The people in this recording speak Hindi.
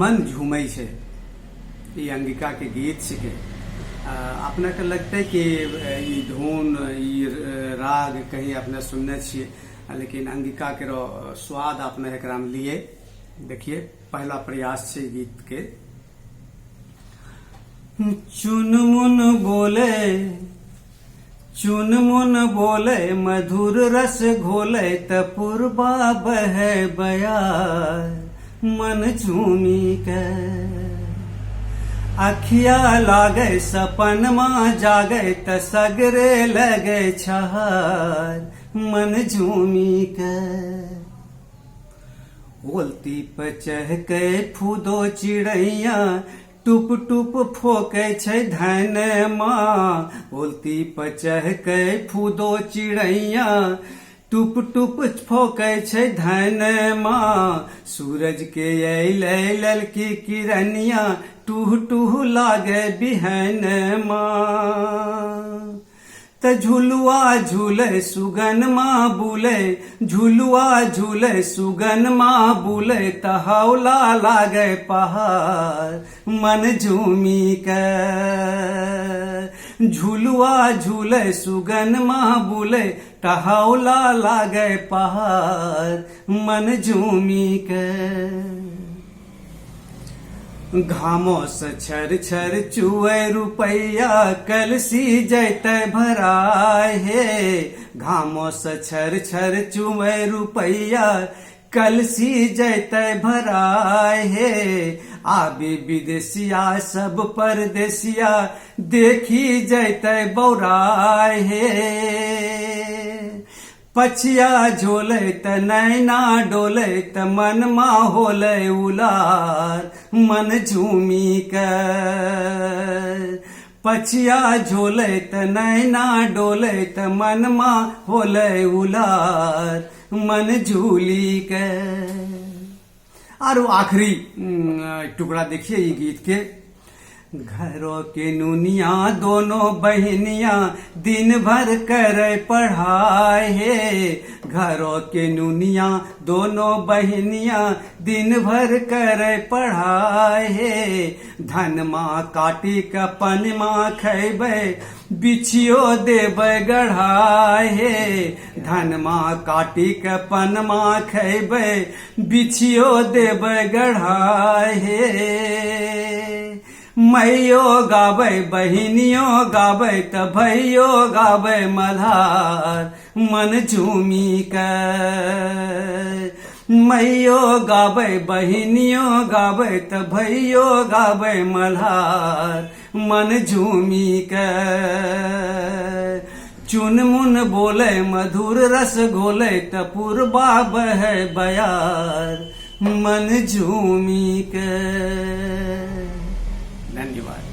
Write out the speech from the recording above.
मन झूमै छै ई अंगिका के गीत छिके। अपने के लगते कि ई धुन ई राग कहीं अपने सुनने छिए, लेकिन अंगिका के स्वाद अपने एकरा में लिए। देखिए पहला प्रयास छे गीत के। चुनमुन बोले चुनमुन बोले मधुर रस घोले त पूर्वा बहे बयार मन झूमी के। अखिया लागे सपन मां जागे त सगरे लगे छहार मन झूमी के। ओलती पे चहके फूदो चिड़ैया टुप टुप फोके छै धन माँ। ओलती पे चहके फूदो चिड़ैया टुप टुप फोके छै धन माँ। सूरज के अइले ललकी किरनिया टूह टूह लागे बिहन माँ। त झुलुआ झूले सुगन माँ बुले, झुलुआ झूले सुगन माँ बुले त हौला लागे पहाड़ मन झूमी के। झुलुआ झूले सुगन माँ बुले त हौला लागे पहाड़ मन झूमी के। घामो से छर छर चुए रुपैया कलसी जैते भराए हे। घामो से छर छर चुए रुपैया कलसी जैते भराए हे। आबी विदेशिया सब परदेसिया देखी जैते बौराए हे। पछिया झोले त नैना डोले त मन मा होले उलार मन झूमी के। पछिया झोले त नैना डोले त मन मा होले उलार मन झूली के। और आखिरी टुकड़ा देखिए ये गीत के। घरों के नुनिया दोनों बहनिया दिन भर करे पढ़ाई हे। घरों के नुनिया दोनों बहनिया दिन भर करे पढ़ाई हे। धन माँ काटी के पन माँ खैबे बिछियो देबे गढ़ाई हे। धन माँ काटी के पन माँ खैबे बिछियो देबे गढ़ाई हे। मैयो गाबै बहिनियो गाबै त भैयो गाबै मल्हार मन झूमी के। मैयो गाबै बहिनियो गाबै त भैयो गाबै मल्हार मन झूमी के। चुनमुन बोले मधुर रस घोले त पूर्वा बहे बयार मन झूमी के। धन्यवाद।